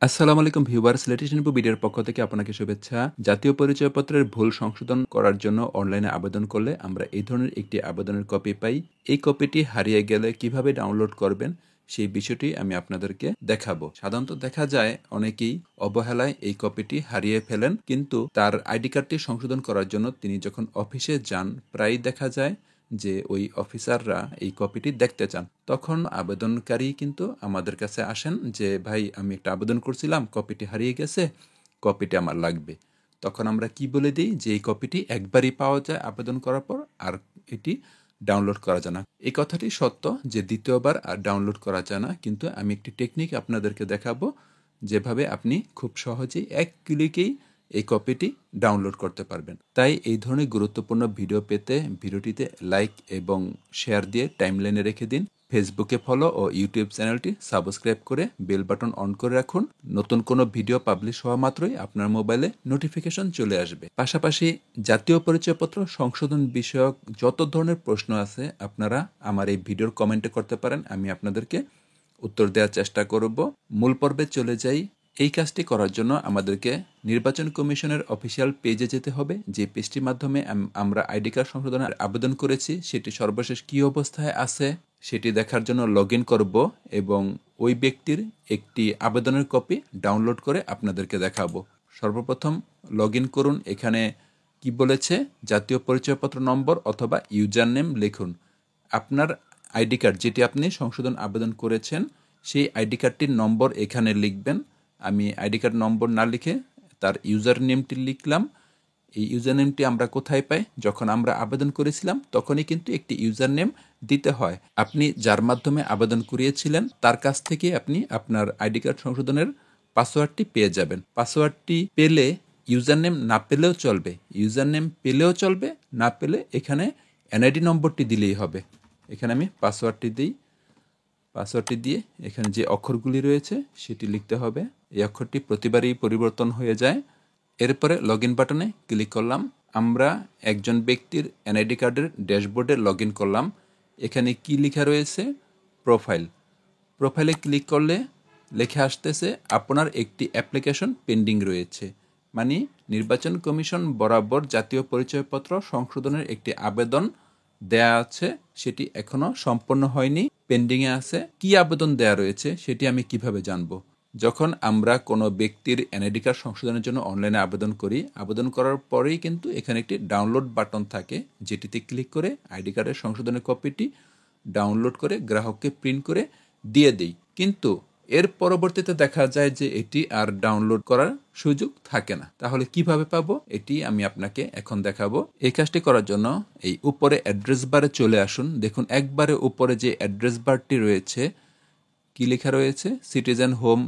আসসালামু আলাইকুম viewers, latest info ভিডিওর পক্ষ থেকে আপনাকে শুভেচ্ছা। জাতীয় পরিচয়পত্রের ভুল সংশোধন করার জন্য অনলাইনে আবেদন করলে আমরা এই ধরনের একটি আবেদনের কপি পাই। এই কপিটি হারিয়ে গেলে কিভাবে ডাউনলোড করবেন সেই বিষয়টি আমি আপনাদেরকে দেখাবো। সাধারণত দেখা যায় অনেকেই অবহেলায় এই কপিটি হারিয়ে ফেলেন, কিন্তু তার আইডি কার্ডটি সংশোধন করার জন্য তিনি যখন অফিসে যান প্রায়ই দেখা যায় যে ওই অফিসাররা এই কপিটি দেখতে চান। তখন আবেদনকারী কিন্তু আমাদের কাছে আসেন যে ভাই, আমি একটা আবেদন করছিলাম, কপিটি হারিয়ে গেছে, কপিটি আমার লাগবে। তখন আমরা কি বলে দিই যে এই কপিটি একবারই পাওয়া যায় আবেদন করার পর, আর এটি ডাউনলোড করা যায় না। এই কথাটি সত্য যে দ্বিতীয়বার আর ডাউনলোড করা যায় না, কিন্তু আমি একটি টেকনিক আপনাদেরকে দেখাবো যেভাবে আপনি খুব সহজেই এক ক্লিকেই এই কপিটি ডাউনলোড করতে পারবেন। তাই এই ধরনের গুরুত্বপূর্ণ ভিডিও পেতে ভিডিওটিতে লাইক এবং শেয়ার দিয়ে টাইমলাইনে রেখে দিন। ফেসবুকে ফলো ও ইউটিউব চ্যানেলটি সাবস্ক্রাইব করে বেল বাটন অন করে রাখুন। নতুন কোনো ভিডিও পাবলিশ হওয়া মাত্রই আপনার মোবাইলে নোটিফিকেশন চলে আসবে। পাশাপাশি জাতীয় পরিচয়পত্র সংশোধন বিষয়ক যত ধরনের প্রশ্ন আছে আপনারা আমার এই ভিডিওর কমেন্টে করতে পারেন, আমি আপনাদেরকে উত্তর দেওয়ার চেষ্টা করব। মূল পর্বে চলে যাই। এই কাজটি করার জন্য আমাদেরকে নির্বাচন কমিশনের অফিসিয়াল পেজে যেতে হবে। যে পেজটির মাধ্যমে আমরা আইডি কার্ড সংশোধনের আবেদন করেছি সেটি সর্বশেষ কী অবস্থায় আছে সেটি দেখার জন্য লগ ইন করব এবং ওই ব্যক্তির একটি আবেদনের কপি ডাউনলোড করে আপনাদেরকে দেখাবো। সর্বপ্রথম লগ ইন করুন। এখানে কি বলেছে, জাতীয় পরিচয়পত্র নম্বর অথবা ইউজার নেম লিখুন। আপনার আইডি কার্ড যেটি আপনি সংশোধন আবেদন করেছেন সেই আইডি কার্ডটির নম্বর এখানে লিখবেন। আমি আইডি কার্ড নম্বর না লিখে তার ইউজার নেমটি লিখলাম। এই ইউজার নেমটি আমরা কোথায় পাই? যখন আমরা আবেদন করেছিলাম তখনই কিন্তু একটি ইউজার নেম দিতে হয়। আপনি যার মাধ্যমে আবেদন করিয়েছিলেন তার কাছ থেকে আপনি আপনার আইডি কার্ড সংশোধনের পাসওয়ার্ডটি পেয়ে যাবেন। পাসওয়ার্ডটি পেলে, ইউজার নেম না পেলেও চলবে, ইউজার নেম পেলেও চলবে, না পেলে এখানে এনআইডি নম্বরটি দিলেই হবে। এখানে আমি পাসওয়ার্ডটি দিই। পাসওয়ার্ডটি দিয়ে এখানে যে অক্ষরগুলি রয়েছে সেটি লিখতে হবে। এই অক্ষরটি প্রতিবারই পরিবর্তন হয়ে যায়। এরপরে লগ ইন বাটনে ক্লিক করলাম। আমরা একজন ব্যক্তির এনআইডি কার্ডের ড্যাশবোর্ডে লগ ইন করলাম। এখানে কি লেখা রয়েছে? প্রোফাইল। প্রোফাইলে ক্লিক করলে লেখা আসতেছে আপনার একটি অ্যাপ্লিকেশন পেন্ডিং রয়েছে, মানে নির্বাচন কমিশন বরাবর জাতীয় পরিচয়পত্র সংশোধনের একটি আবেদন দেয়া আছে, সেটি এখনো সম্পন্ন হয়নি, পেন্ডিংয়ে আছে। কি আবেদন দেয়া রয়েছে সেটি আমি কিভাবে জানবো? যখন আমরা কোনো ব্যক্তির এনআইডি কার্ড সংশোধনের জন্য অনলাইনে আবেদন করি, আবেদন করার পরেই কিন্তু এখানে একটি ডাউনলোড বাটন থাকে, যেটিতে ক্লিক করে আইডি কার্ডের সংশোধনের কপিটি ডাউনলোড করে গ্রাহককে প্রিন্ট করে দিয়ে দিই। কিন্তু এর পরবর্তীতে দেখা যায় যে এটি আর ডাউনলোড করার সুযোগ থাকে না। তাহলে কিভাবে পাবো এটি আমি আপনাকে এখন দেখাবো। এই কাজটি করার জন্য এই উপরে অ্যাড্রেস বারে চলে আসুন। দেখুন একবারে উপরে যে অ্যাড্রেস বারটি রয়েছে, কি লেখা রয়েছে? Citizen home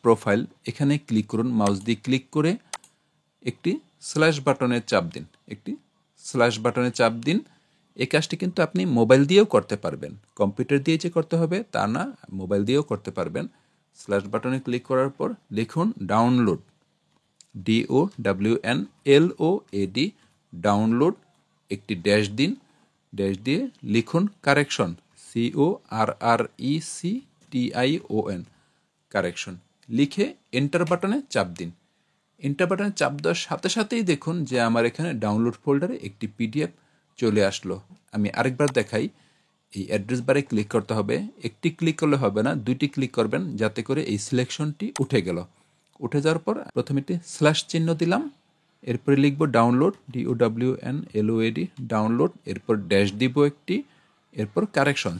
/profile. এখানে ক্লিক করুন। মাউস দিয়ে ক্লিক করে একটি স্ল্যাশ বাটনে চাপ দিন। একটি স্ল্যাশ বাটনে চাপ দিন। এই কাজটি কিন্তু আপনি মোবাইল দিয়েও করতে পারবেন, কম্পিউটার দিয়ে যে করতে হবে তা না, মোবাইল দিয়েও করতে পারবেন। স্ল্যাশ বাটনে ক্লিক করার পর লিখুন ডাউনলোড, DOWNLOAD, ডাউনলোড। একটি ড্যাশ দিন, ড্যাশ দিয়ে লিখুন কারেকশন, CORRECTION, কারেকশন। লিখে এন্টার বাটনে চাপ দিন। এন্টার বাটনে চাপ দেওয়ার সাথে সাথেই দেখুন যে আমার এখানে ডাউনলোড ফোল্ডারে একটি PDF চলে আসলো। আমি আরেকবার দেখাই। এই অ্যাড্রেস বারে ক্লিক করতে হবে। একটি ক্লিক করলে হবে না, দুইটি ক্লিক করবেন যাতে করে এই সিলেকশনটি উঠে গেল। উঠে যাওয়ার পর প্রথমে একটি স্ল্যাশ চিহ্ন দিলাম, এরপরে লিখব ডাউনলোড, DOWNLOAD, ডাউনলোড। এরপর ড্যাশ দিব একটি, এরপর কারেকশন,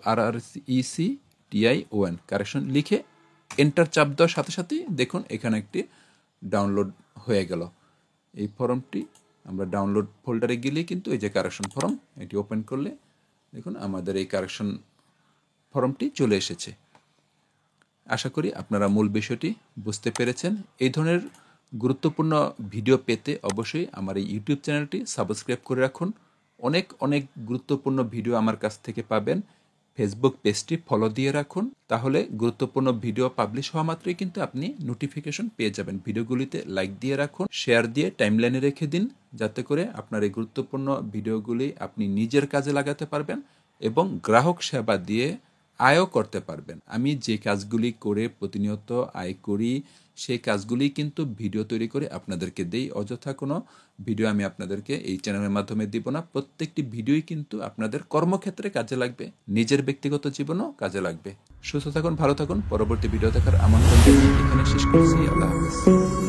CORRECTION, কারেকশন। লিখে এন্টার চাপ দেওয়ার সাথে সাথেই দেখুন এখানে একটি ডাউনলোড হয়ে গেল। এই ফর্মটি আমরা ডাউনলোড ফোল্ডারে গেলে কিন্তু এই যে কারেকশন ফর্ম, এটি ওপেন করলে দেখুন আমাদের এই কারেকশন ফর্মটি চলে এসেছে। আশা করি আপনারা মূল বিষয়টি বুঝতে পেরেছেন। এই ধরনের গুরুত্বপূর্ণ ভিডিও পেতে অবশ্যই আমার এই ইউটিউব চ্যানেলটি সাবস্ক্রাইব করে রাখুন। অনেক অনেক গুরুত্বপূর্ণ ভিডিও আমার কাছ থেকে পাবেন। ফেসবুক পেজটি ফলো দিয়ে রাখুন, তাহলে গুরুত্বপূর্ণ ভিডিও পাবলিশ হওয়া মাত্রই কিন্তু আপনি নোটিফিকেশন পেয়ে যাবেন। ভিডিওগুলিতে লাইক দিয়ে রাখুন, শেয়ার দিয়ে টাইমলাইনে রেখে দিন, যাতে করে আপনার এই গুরুত্বপূর্ণ ভিডিওগুলি আপনি নিজের কাজে লাগাতে পারবেন এবং গ্রাহক সেবা দিয়ে আয়ও করতে পারবেন। আমি যে কাজগুলি করে প্রতিনিয়ত আয় করি সেই কাজগুলি কিন্তু ভিডিও তৈরি করে আপনাদেরকে দেই। অযথা কোনো ভিডিও আমি আপনাদেরকে এই চ্যানেলের মাধ্যমে দিব না। প্রত্যেকটি ভিডিওই কিন্তু আপনাদের কর্মক্ষেত্রে কাজে লাগবে, নিজের ব্যক্তিগত জীবনেও কাজে লাগবে। সুস্থ থাকুন, ভালো থাকুন। পরবর্তী ভিডিও দেখার আমন্ত্রণ জানিয়ে এখানে শেষ করছি। আল্লাহ হাফেজ।